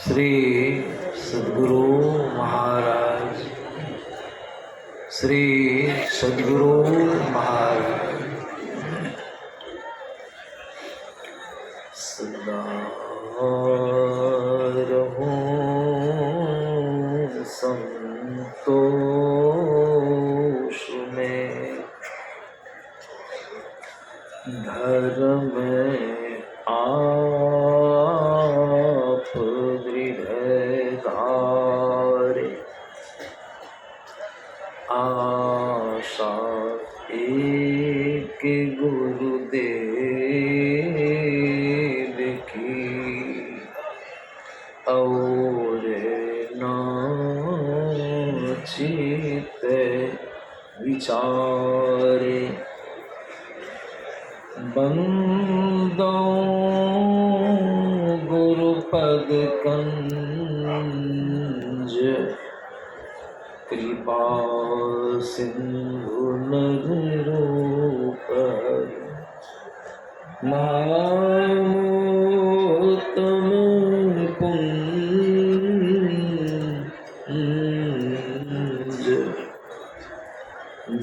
श्री सद्गुरु महाराज, श्री सद्गुरु महाराज सदा रहो संतोष में, धर्म आप दृढ़ धारे, आशा एक गुरुदेव की और नाचित विचारे। बंदो गुरुपद कंज, कृपा सिंधु नरूप, महामोत्तम पुंज,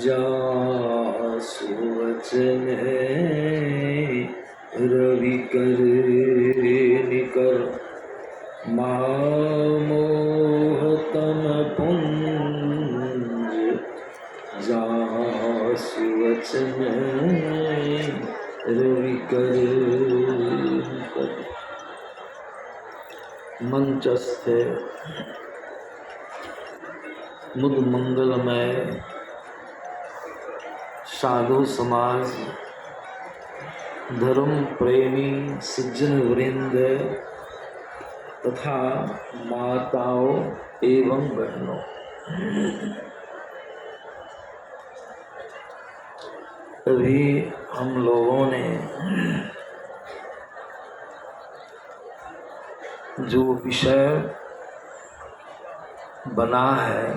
जासु वचन है रवि कर निकर, महामोहतम पुंज, जासु वचन रवि कर निकर। मंचस्थ मुद मंगलमय साधु समाज, धर्म प्रेमी सज्जन वृंद तथा माताओं एवं बहनों, अभी हम लोगों ने जो विषय बना है,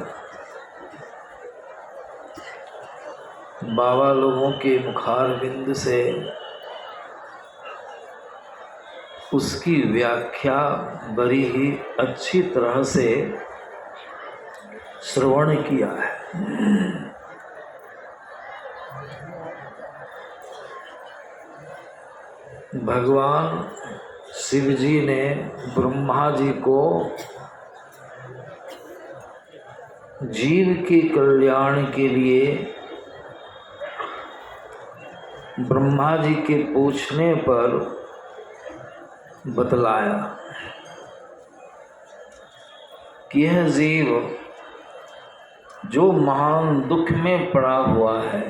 बाबा लोगों के मुखारविंद से उसकी व्याख्या बड़ी ही अच्छी तरह से श्रवण किया है। भगवान शिव जी ने ब्रह्मा जी को जीव के कल्याण के लिए ब्रह्मा जी के पूछने पर बतलाया कि यह जीव जो महान दुख में पड़ा हुआ है,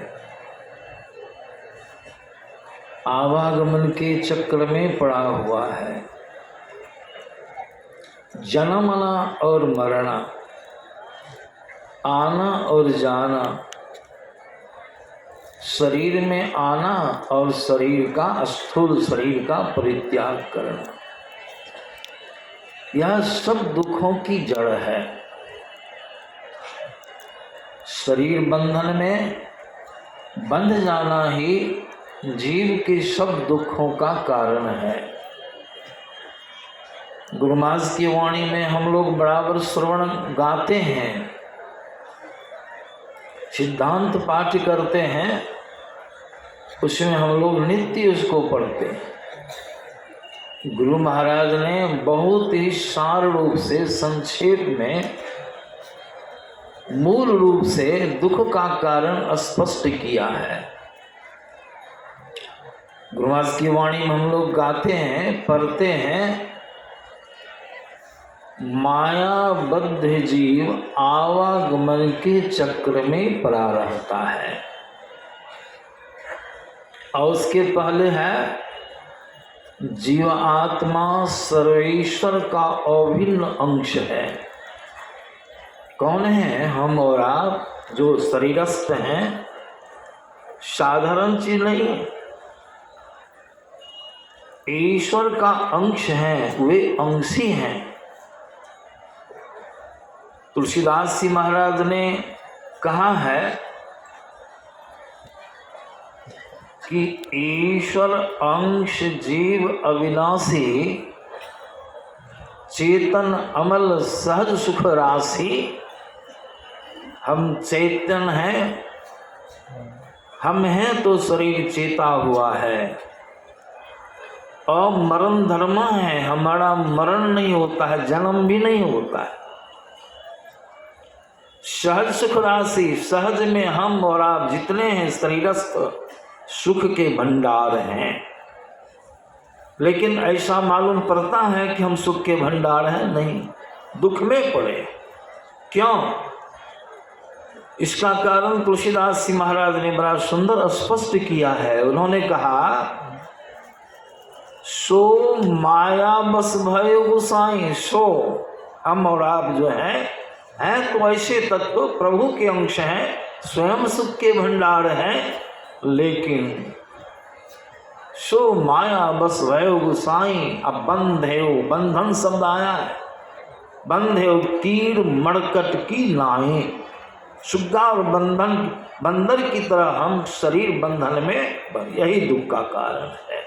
आवागमन के चक्र में पड़ा हुआ है, जन्मना और मरना, आना और जाना, शरीर में आना और शरीर का स्थूल शरीर का परित्याग करना, यह सब दुखों की जड़ है। शरीर बंधन में बंध जाना ही जीव के सब दुखों का कारण है। गुरु महाराज की वाणी में हम लोग बराबर श्रवण गाते हैं, सिद्धांत पाठ करते हैं, उसमें हम लोग नित्य उसको पढ़ते हैं। गुरु महाराज ने बहुत ही सार रूप से, संक्षेप में, मूल रूप से दुख का कारण स्पष्ट किया है। गुरु महाराज की वाणी में हम लोग गाते हैं, पढ़ते हैं, मायाबद्ध जीव आवागमन के चक्र में पड़ा रहता है। और उसके पहले है जीव आत्मा सर्वेश्वर का अभिन्न अंश है। कौन है हम और आप? जो शरीरस्थ हैं, साधारण चीज नहीं, ईश्वर का अंश हैं, वे अंशी हैं। तुलसीदास जी महाराज ने कहा है कि ईश्वर अंश जीव अविनाशी, चेतन अमल सहज सुख राशि, हम चेतन हैं, हम हैं तो शरीर चेता हुआ है, और मरण धर्म है, हमारा मरण नहीं होता है, जन्म भी नहीं होता है। सहज सुख राशि, सहज में हम और आप जितने हैं शरीरस्थ सुख के भंडार हैं, लेकिन ऐसा मालूम पड़ता है कि हम सुख के भंडार हैं, नहीं, दुख में पड़े। क्यों? इसका कारण तुलसीदास जी महाराज ने बड़ा सुंदर स्पष्ट किया है। उन्होंने कहा, सो माया बस भयो गोसाई, सो हम और आप जो हैं तो ऐसे तत्व प्रभु के अंश हैं, स्वयं सुख के भंडार हैं, लेकिन सो माया बस भयो गोसाई। अब बंधेव, बंधन शब्द आया है, बंधेव तीर मड़कट की नाई, सुग्गा और बंदर की तरह हम शरीर बंधन में, यही दुख का कारण है।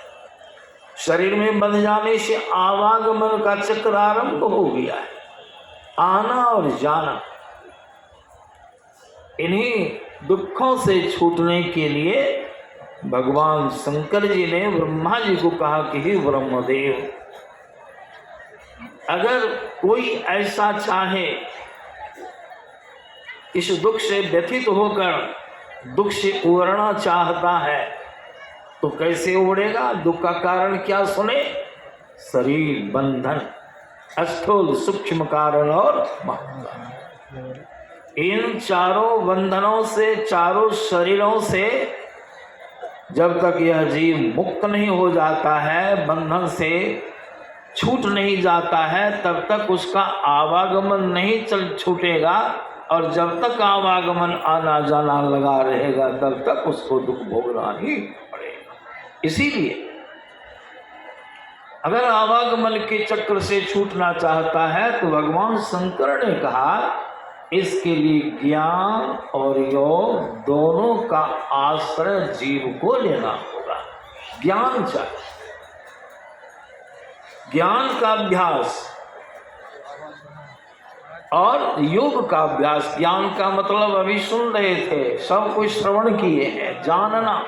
शरीर में बंध जाने से आवागमन का चक्र आरंभ हो गया है, आना और जाना। इन्हीं दुखों से छूटने के लिए भगवान शंकर जी ने ब्रह्मा जी को कहा कि हे ब्रह्मदेव, अगर कोई ऐसा चाहे इस दुख से व्यथित होकर दुख से उबरना चाहता है तो कैसे उबरेगा? दुख का कारण क्या सुने? शरीर बंधन, स्थूल सूक्ष्म कारण और महान। इन चारों बंधनों से, चारों शरीरों से जब तक यह जीव मुक्त नहीं हो जाता है, बंधन से छूट नहीं जाता है, तब तक उसका आवागमन नहीं छूटेगा, और जब तक आवागमन आना जाना लगा रहेगा तब तक उसको दुख भोगना ही पड़ेगा। इसीलिए अगर आवागमन के चक्र से छूटना चाहता है तो भगवान शंकर ने कहा इसके लिए ज्ञान और योग दोनों का आश्रय जीव को लेना होगा। ज्ञान चाहिए, ज्ञान का अभ्यास और योग का अभ्यास। ज्ञान का मतलब अभी सुन रहे थे, सब कुछ श्रवण किए हैं, जानना।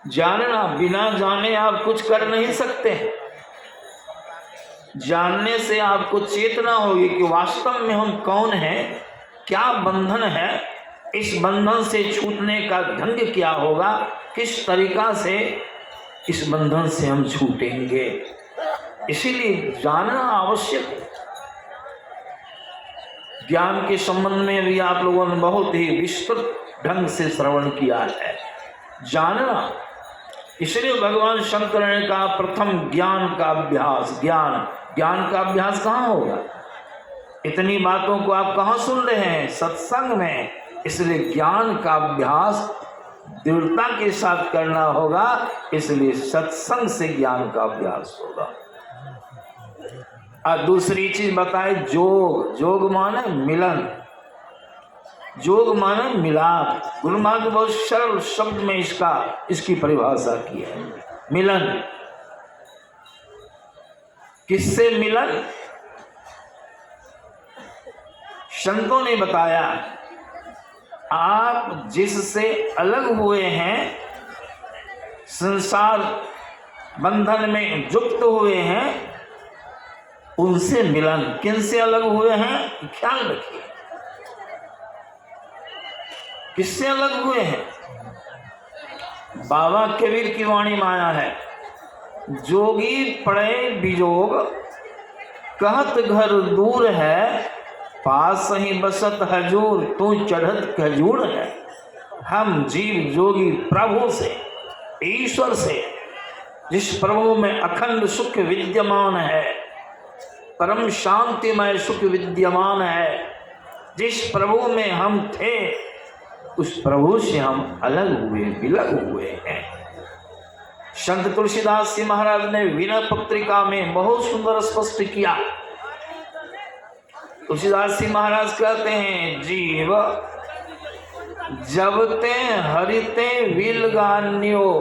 जानना, बिना जाने आप कुछ कर नहीं सकते। जानने से आपको चेतना होगी कि वास्तव में हम कौन हैं, क्या बंधन है, इस बंधन से छूटने का ढंग क्या होगा, किस तरीका से इस बंधन से हम छूटेंगे। इसीलिए जानना आवश्यक है। ज्ञान के संबंध में भी आप लोगों ने बहुत ही विस्तृत ढंग से श्रवण किया है। जानना, इसलिए भगवान शंकर ने कहा प्रथम ज्ञान का अभ्यास। ज्ञान का अभ्यास कहाँ होगा? इतनी बातों को आप कहाँ सुन रहे हैं? सत्संग में। इसलिए ज्ञान का अभ्यास दृढ़ता के साथ करना होगा, इसलिए सत्संग से ज्ञान का अभ्यास होगा। और दूसरी चीज बताए, जोग माने मिलन, जोग माने मिलाप। गुरु महाराज ने बहुत सरल शब्द में इसकी परिभाषा की है। मिलन, किससे मिलन? संतों ने बताया, आप जिससे अलग हुए हैं, संसार बंधन में युक्त हुए हैं, उनसे मिलन। किनसे अलग हुए हैं? ख्याल रखिए, किससे अलग हुए हैं? बाबा कबीर की वाणी में आया है, जोगी पड़े विजोग, कहत घर दूर है, पास ही बसत हजूर, तू चढ़त खजूर है। हम जीव जोगी प्रभु से, ईश्वर से, जिस प्रभु में अखंड सुख विद्यमान है, परम शांतिमय सुख विद्यमान है, जिस प्रभु में हम थे, उस प्रभु से हम अलग हुए, विलग हुए हैं। संत तुलसीदास जी महाराज ने विनय पत्रिका में बहुत सुंदर स्पष्ट किया। तुलसीदास जी महाराज कहते हैं, जीव जबते हरिते विलगान्यो,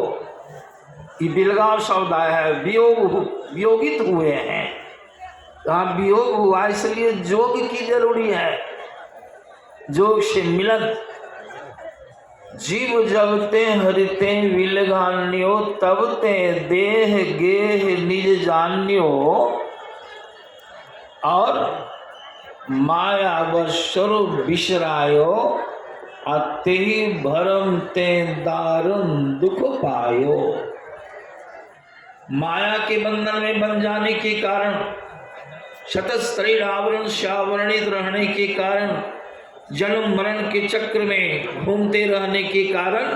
ये बिलगाव शब्द आया है, वियोगित हुए हैं। कहाँ वियोग हुआ, इसलिए जोग की जरूरी है, जोग से मिलन। जीव जब ते हरिते विलगान्यो, तब ते देह गेह निज जान्यो। और माया व स्वरूप बिसरायो, अति भरम ते दारुण दुख पायो। माया के बंधन में बन जाने के कारण, शतत शरीर आवरण से आवरणित रहने के कारण, जन्म मरण के चक्र में घूमते रहने के कारण,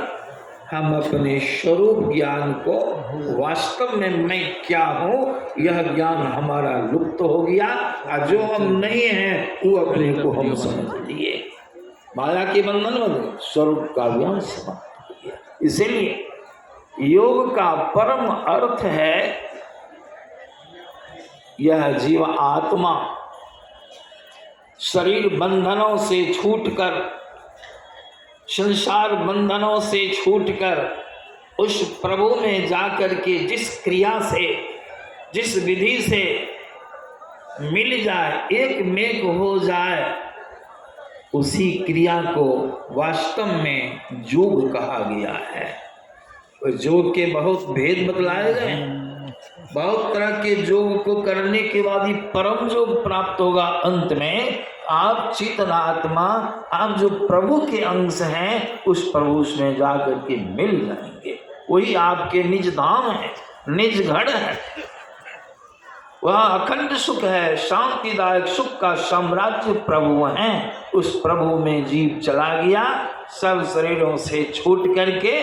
हम अपने स्वरूप ज्ञान को, वास्तव में मैं क्या हूँ, यह ज्ञान हमारा लुप्त हो गया। और जो हम नहीं हैं वो अपने को हम समझ लिए। माया के बंधन में स्वरूप का ज्ञान समाप्त हो गया। इसीलिए योग का परम अर्थ है, यह जीव आत्मा शरीर बंधनों से छूटकर, संसार बंधनों से छूटकर उस प्रभु में जाकर के जिस क्रिया से, जिस विधि से मिल जाए, एक मेक हो जाए, उसी क्रिया को वास्तव में योग कहा गया है। योग के बहुत भेद बतलाए गए, बहुत तरह के योग को करने के बाद ही परम योग प्राप्त होगा। अंत में आप चेतनात्मा, आप जो प्रभु के अंश हैं, उस प्रभु में जाकर के मिल जाएंगे। वही आपके निज धाम है, निज घर है। वह अखंड सुख है, शांतिदायक सुख का साम्राज्य प्रभु हैं। उस प्रभु में जीव चला गया, सब शरीरों से छूट करके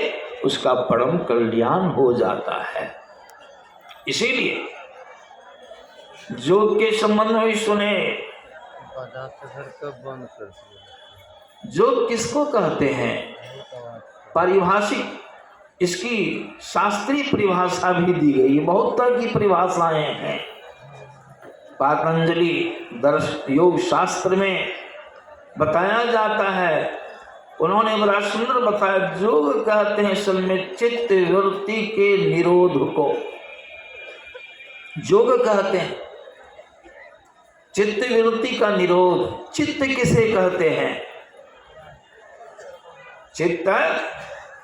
उसका परम कल्याण हो जाता है। इसीलिए योग के संबंध में सुने, योग किसको कहते हैं, पारिभाषिक, इसकी शास्त्रीय परिभाषा भी दी गई। बहुत तरह की परिभाषाएं हैं। पातंजलि दर्शन योग शास्त्र में बताया जाता है, उन्होंने बड़ा सुंदर बताया। योग कहते हैं असल में चित्त वृत्ति के निरोध को योग कहते हैं। चित्त वृत्ति का निरोध। चित्त किसे कहते हैं? चित्त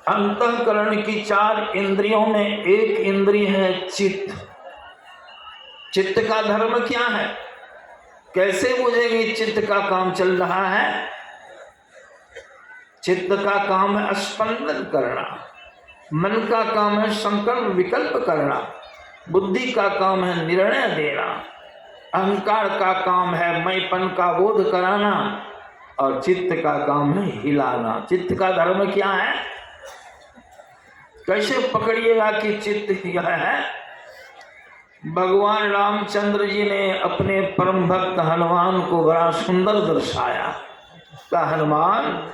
अंतःकरण की 4 इंद्रियों में एक इंद्रिय है चित्त। चित्त का धर्म क्या है? कैसे बुझेंगे चित्त का काम चल रहा है? चित्त का काम है स्पंदन करना, मन का काम है संकल्प विकल्प करना, बुद्धि का काम है निर्णय देना, अहंकार का काम है मैंपन का बोध कराना, और चित्त का काम है हिलाना। चित्त का धर्म क्या है? कैसे पकड़िएगा कि चित्त यह है? भगवान रामचंद्र जी ने अपने परम भक्त हनुमान को बड़ा सुंदर दर्शाया। का हनुमान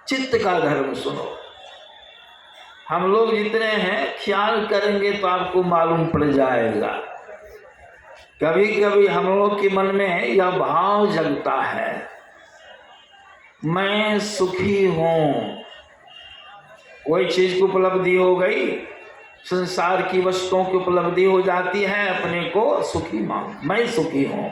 चित्त का धर्म सुनो। हम लोग जितने हैं ख्याल करेंगे तो आपको मालूम पड़ जाएगा। कभी कभी हम लोग के मन में यह भाव जगता है, मैं सुखी हूं। कोई चीज की उपलब्धि हो गई, संसार की वस्तुओं की उपलब्धि हो जाती है, अपने को सुखी मान, मैं सुखी हूं।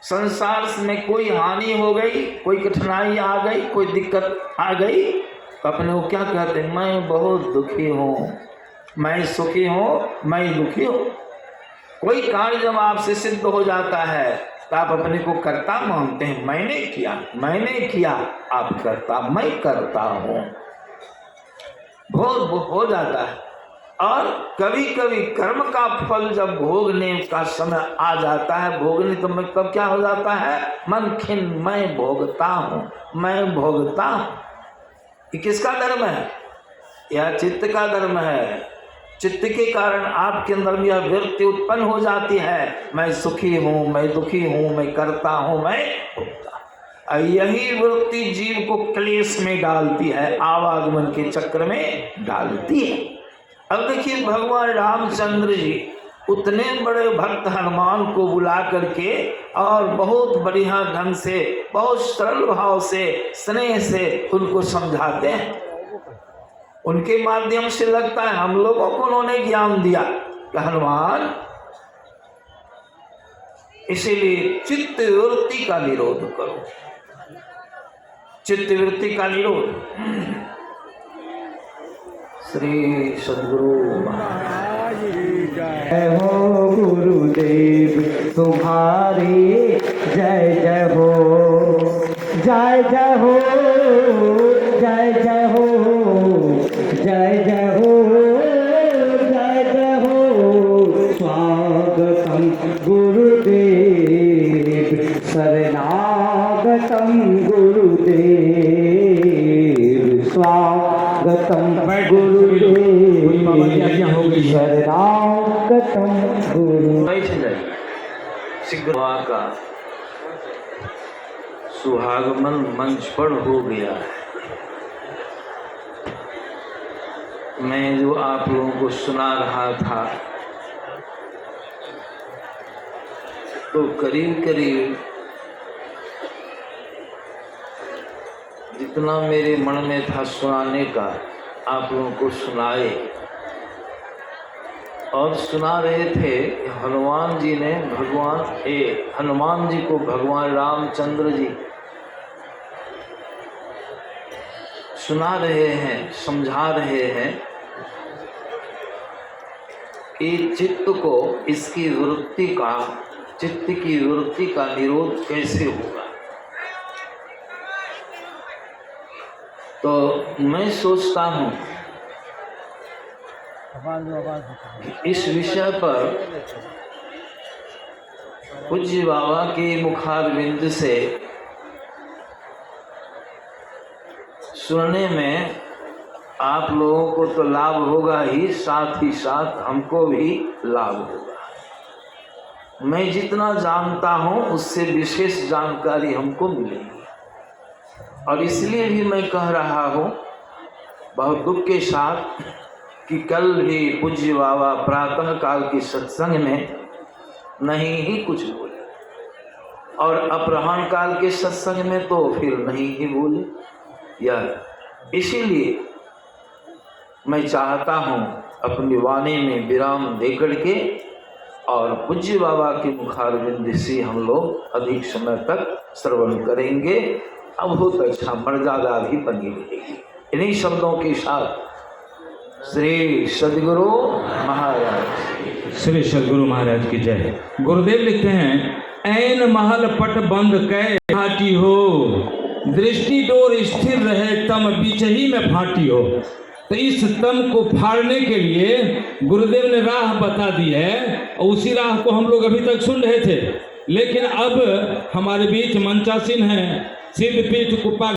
संसार में कोई हानि हो गई, कोई कठिनाई आ गई, कोई दिक्कत आ गई, तो अपने को क्या कहते हैं? मैं बहुत दुखी हूं, मैं सुखी हूं, मैं दुखी हूं। कोई कार्य जब आपसे सिद्ध हो जाता है तो आप अपने को कर्ता मानते हैं। मैंने किया, आप करता, मैं करता हूं, बहुत हो जाता है। और कभी कभी कर्म का फल जब भोगने का समय आ जाता है, भोगने तो मैं कब क्या हो जाता है? मन खिन, मैं भोगता हूं, मैं भोगता हूं। ये किसका धर्म है? यह चित्त का धर्म है। चित्त के कारण आपके अंदर भी यह वृत्ति उत्पन्न हो जाती है, मैं सुखी हूं, मैं दुखी हूं, मैं करता हूं, मैं भोगता। यही वृत्ति जीव को क्लेश में डालती है, आवागमन के चक्र में डालती है। अब देखिए भगवान रामचंद्र जी उतने बड़े भक्त हनुमान को बुला करके और बहुत बढ़िया ढंग से, बहुत सरल भाव से, स्नेह से उनको समझाते हैं। उनके माध्यम से लगता है हम लोगों को उन्होंने ज्ञान दिया कि हनुमान, इसीलिए चित्त वृत्ति का निरोध करो, चित्त वृत्ति का निरोध। श्री सद्गुरु महाराज जय हो गुरुदेव तुम्हारी जय जय हो, जय जय हो, जय जय हो, जय जय हो, जय जय हो। स्वागतम गुरुदेव, शरणागतम गुरुदेव, स्वागतम गुरुदेव, शरणागतम गुरु। सिद्धवा का सुहागमन मंच पर हो गया है। मैं जो आप लोगों को सुना रहा था तो करीब करीब जितना मेरे मन में था सुनाने का आप लोगों को सुनाए, और सुना रहे थे। हनुमान जी ने हनुमान जी को भगवान रामचंद्र जी सुना रहे हैं, समझा रहे हैं कि चित्त को इसकी वृत्ति का, चित्त की वृत्ति का निरोध कैसे होगा। तो मैं सोचता हूँ इस विषय पर पूज्य बाबा के मुखारविंद से सुनने में आप लोगों को तो लाभ होगा ही साथ हमको भी लाभ होगा। मैं जितना जानता हूँ उससे विशेष जानकारी हमको मिलेगी, और इसलिए भी मैं कह रहा हूँ बहुत दुख के साथ कि कल भी पूज्य बाबा प्रातः काल के सत्संग में नहीं ही कुछ बोले, और अपराह्न काल के सत्संग में तो फिर नहीं ही बोले यार। इसीलिए मैं चाहता हूँ अपनी वाणी में विराम देकर के और पूज्य बाबा के मुखारविंद से हम लोग अधिक समय तक श्रवण करेंगे। अब बहुत अच्छा मर्यादा भी बनी रहेगी। इन्हीं शब्दों के साथ श्री सद्गुरु महाराज, श्री सद्गुरु महाराज की जय। गुरुदेव लिखते हैं, ऐन महल पट बंद कै फाटी हो, दृष्टि डोर स्थिर रहे तम बिचही में फाटी हो। तो इस तम को फाड़ने के लिए गुरुदेव ने राह बता दी है, और उसी राह को हम लोग अभी तक सुन रहे थे। लेकिन अब हमारे बीच मंचासीन हैं सिद्धपीठ कुप्पा